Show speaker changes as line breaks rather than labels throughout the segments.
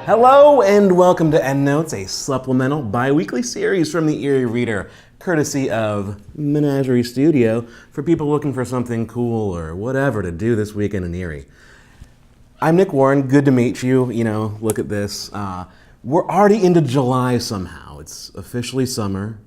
Hello and welcome to Endnotes, a supplemental bi-weekly series from the Erie Reader, courtesy of Menagerie Studio, for people looking for something cool or whatever to do this weekend in Erie. I'm Nick Warren, good to meet you. You know, look at this. We're already into July somehow. It's officially summer.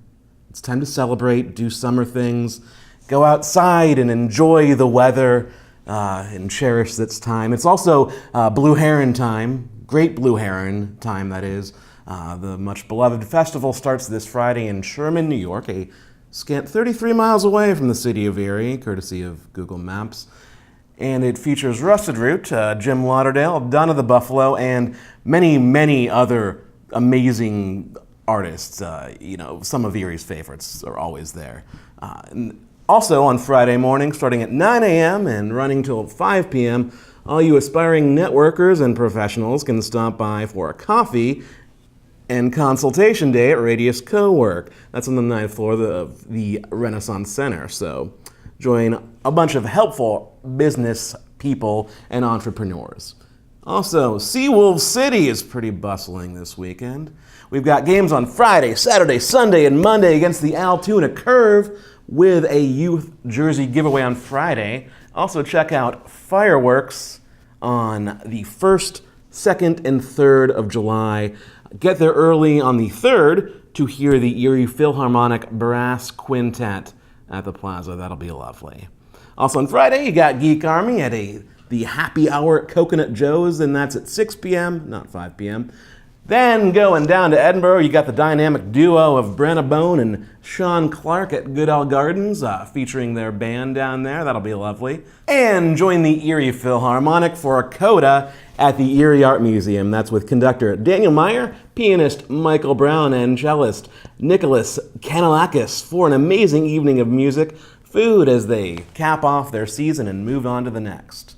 It's time to celebrate, do summer things, go outside and enjoy the weather and cherish this time. It's also Blue Heron time. Great Blue Heron time, that is. The much-beloved festival starts this Friday in Sherman, New York, a scant 33 miles away from the city of Erie, courtesy of Google Maps. And it features Rusted Root, Jim Lauderdale, Donna the Buffalo, and many, many other amazing artists. Some of Erie's favorites are always there. And also on Friday morning, starting at 9 a.m. and running till 5 p.m., all you aspiring networkers and professionals can stop by for a coffee and consultation day at Radius Co-work. That's on the 9th floor of the Renaissance Center. So join a bunch of helpful business people and entrepreneurs. Also, Seawolf City is pretty bustling this weekend. We've got games on Friday, Saturday, Sunday, and Monday against the Altoona Curve, with a youth jersey giveaway on Friday. Also check out fireworks on the 1st, 2nd, and 3rd of July. Get there early on the 3rd to hear the Erie Philharmonic Brass Quintet at the Plaza. That'll be lovely. Also on Friday, you got Geek Army at the happy hour at Coconut Joe's, and that's at 6 p.m., not 5 p.m. Then going down to Edinburgh, you got the dynamic duo of Brenna Bone and Sean Clark at Goodall Gardens, featuring their band down there. That'll be lovely. And join the Erie Philharmonic for a coda at the Erie Art Museum. That's with conductor Daniel Meyer, pianist Michael Brown, and cellist Nicholas Kanalakis for an amazing evening of music, food as they cap off their season and move on to the next.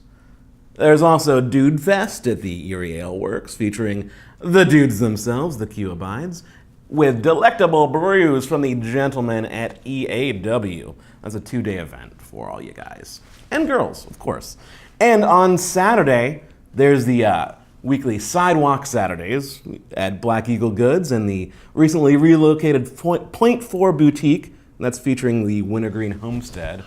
There's also Dude Fest at the Erie Ale Works, featuring the dudes themselves, the Q Abides, with delectable brews from the gentlemen at EAW. That's a 2-day event for all you guys. And girls, of course. And on Saturday, there's the weekly Sidewalk Saturdays at Black Eagle Goods and the recently relocated Point 4 Boutique. That's featuring the Wintergreen Homestead.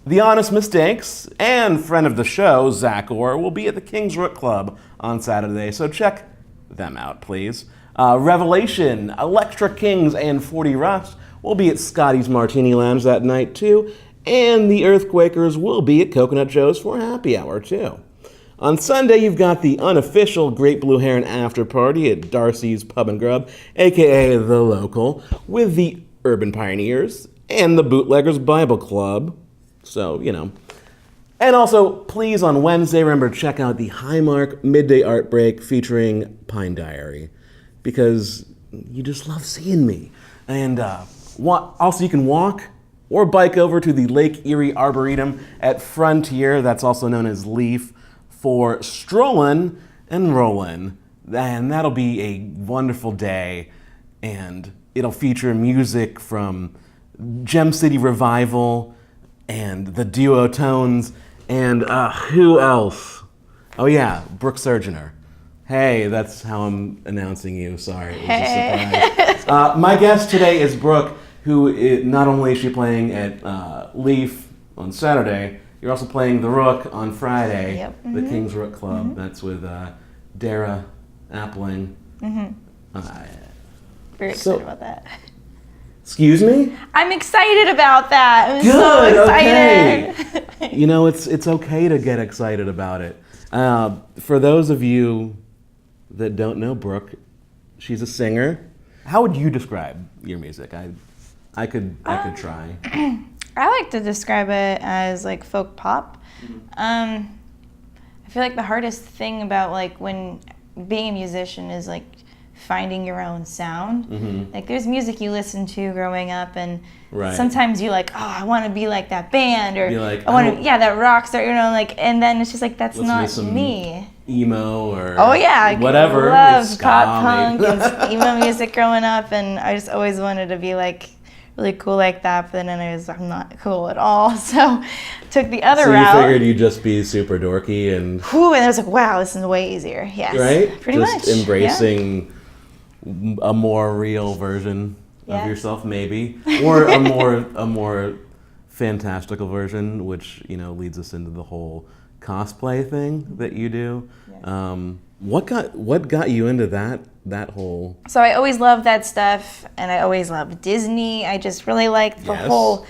The Honest Mistakes and friend of the show, Zach Orr, will be at the King's Rook Club on Saturday, so check them out, please. Revelation, Electra Kings, and 40 Rust will be at Scotty's Martini Lounge that night, too, and the Earthquakers will be at Coconut Joe's for happy hour, too. On Sunday, you've got the unofficial Great Blue Heron after party at Darcy's Pub and Grub, a.k.a. The Local, with the Urban Pioneers and the Bootleggers Bible Club. So, you know. And also, please, on Wednesday, remember to check out the Highmark Midday Art Break featuring Pine Diary, because you just love seeing me. And also, you can walk or bike over to the Lake Erie Arboretum at Frontier, that's also known as Leaf, for Strollin' and Rollin'. And that'll be a wonderful day, and it'll feature music from Gem City Revival and the Duo Tones, and who else? Oh yeah, Brooke Surgener. Hey, that's how I'm announcing you. Sorry, it was a surprise. My guest today is Brooke, who not only is she playing at Leaf on Saturday, you're also playing the Rook on Friday,
Yep.
the King's Rook Club. That's with Dara Appling.
Very excited about that.
Excuse me?
I'm excited about that. I'm
Good,
so excited.
Okay. You know, it's okay to get excited about it. For those of you that don't know Brooke, she's a singer. How would you describe your music? I could try.
I like to describe it as like folk pop. I feel like the hardest thing about like when being a musician is like finding your own sound. Like there's music you listen to growing up, and sometimes you like, oh, I want to be like that band, or
like,
I want to, that rock star, like, and then it's just like that's not me.
Emo or
whatever. I loved
ska,
pop punk and emo music growing up, and I just always wanted to be like really cool like that. But then I'm not cool at all. So took the other
So
route.
you figured you'd just be super dorky and...
Whew, and I was like, wow, this is way easier. Yes.
Right?
Pretty much.
Just embracing a more real version of yourself, maybe. Or a more fantastical version, which, leads us into the whole cosplay thing that you do.
Yeah.
What got you into that whole...
So I always loved that stuff, and I always loved Disney. I just really liked the whole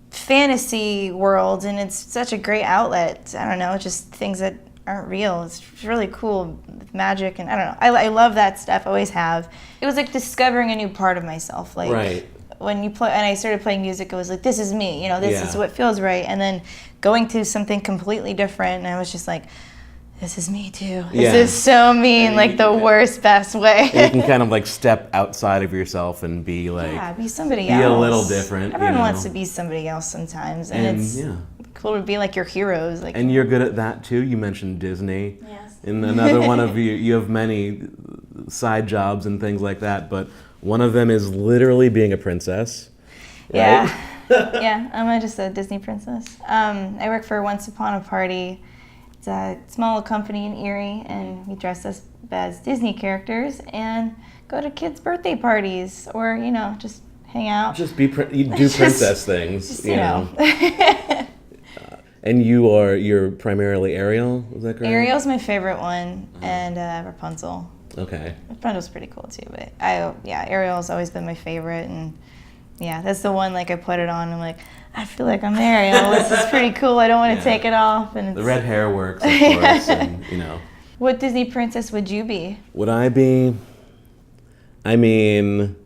fantasy world, and it's such a great outlet. I don't know, just things that aren't real. It's really cool with magic, and I don't know. I love that stuff. Always have. It was like discovering a new part of myself. Like
right.
When you play, and I started playing music, it was like, this is me. This is what feels right. And then going to something completely different, and I was just like, this is me too. This is so me in like the worst, best way.
And you can kind of like step outside of yourself and be like,
be somebody else.
Be a little different.
Everyone wants to be somebody else sometimes, and it's cool to be like your heroes. Like,
and you're good at that too. You mentioned Disney.
Yes.
And another one of you have many side jobs and things like that, but one of them is literally being a princess. Right?
Yeah. Yeah, I'm just a Disney princess. I work for Once Upon a Party. It's a small company in Erie, and we dress us as Disney characters and go to kids' birthday parties, or just hang out.
Just you do princess things,
just,
you know. And you're primarily Ariel, is that correct?
Ariel's my favorite one, and Rapunzel.
Okay.
Rapunzel's pretty cool too, but Ariel's always been my favorite, and that's the one. Like I put it on, and I'm like, I feel like I'm Ariel. This is pretty cool. I don't want to take it off. And
the red hair works, of course, and
What Disney princess would you be?
Would I be? I mean,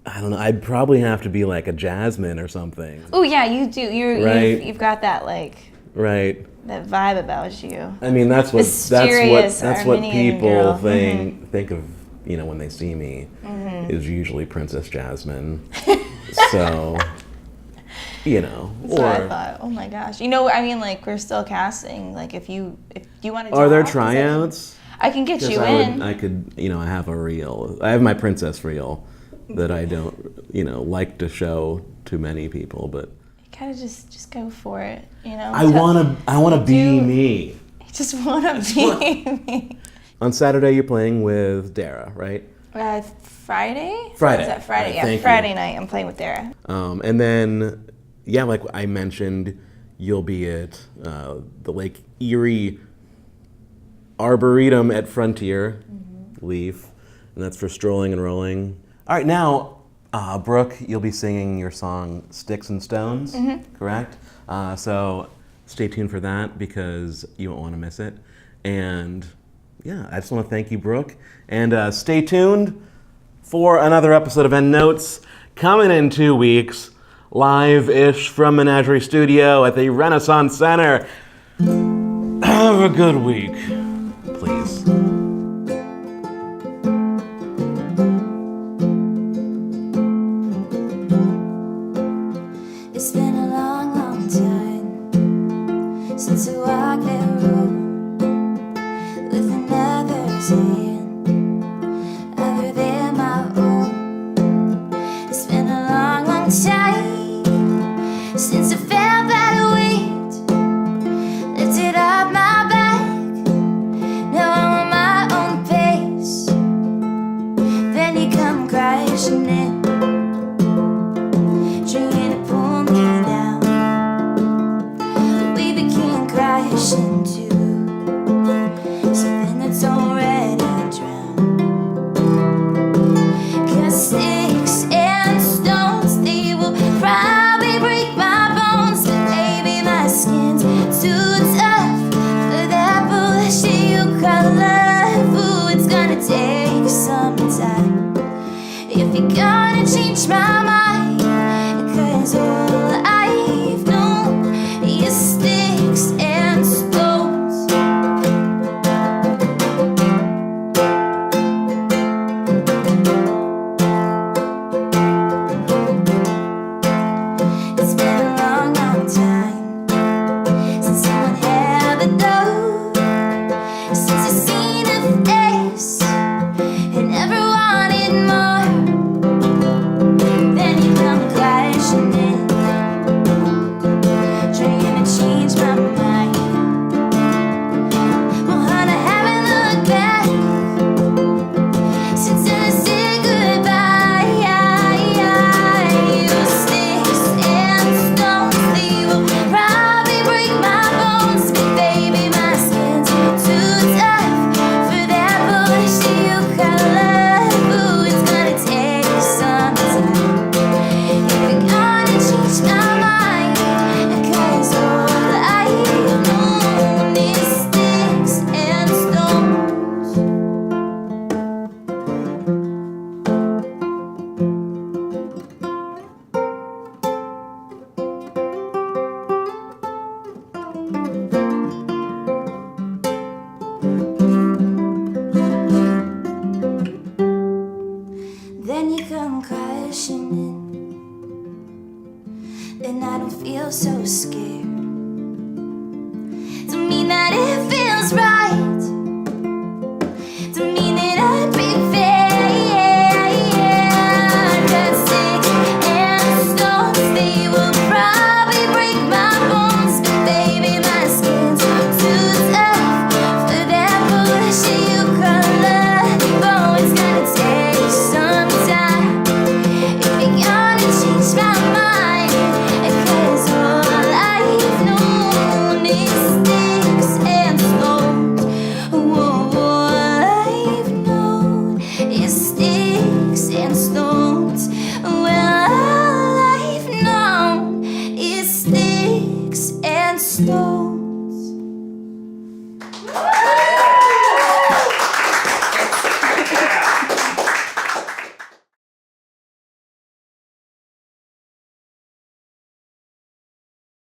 I don't know. I'd probably have to be like a Jasmine or something.
Oh yeah, you do.
Right?
You've got that that vibe about you.
I mean, that's what people
girl.
think of. When they see me, is usually Princess Jasmine. So.
That's what I thought. Oh my gosh. We're still casting. Like, if you want to.
Are there tryouts?
I can get you in.
I could. I have a reel. I have my princess reel that I don't. Like to show to many people, but.
You gotta just go for it.
I wanna be me.
I just wanna be me.
On Saturday, you're playing with Dara, right?
Friday.
Friday.
Is that Friday?
Right,
yeah, Friday night. I'm playing with Dara.
And then. Yeah, like I mentioned, you'll be at the Lake Erie Arboretum at Frontier, Leaf, and that's for strolling and rolling. All right, now, Brooke, you'll be singing your song Sticks and Stones, correct? So stay tuned for that because you won't want to miss it. And yeah, I just want to thank you, Brooke. And stay tuned for another episode of Endnotes coming in 2 weeks. Live-ish from Menagerie Studio at the Renaissance Center. Have a good week, please.
It's been a long, long time since I walked that road with another's hand other than my own. It's been a long, long time since I felt that weight lifted up my back. Now I'm on my own pace. Then you come crashing in, trying to pull me down. We begin crashing too, something that's already drowned. 'Cause sticks and stones, they will probably break my bones, but maybe my skin's too tough for that bullshit you call love. Ooh, it's gonna take some time if you're gonna change my mind, 'cause all I've known is sticks and stones. It's been a long, long time since someone held the door, since I seen a face and never wanted more. imagining, then I don't feel so scared.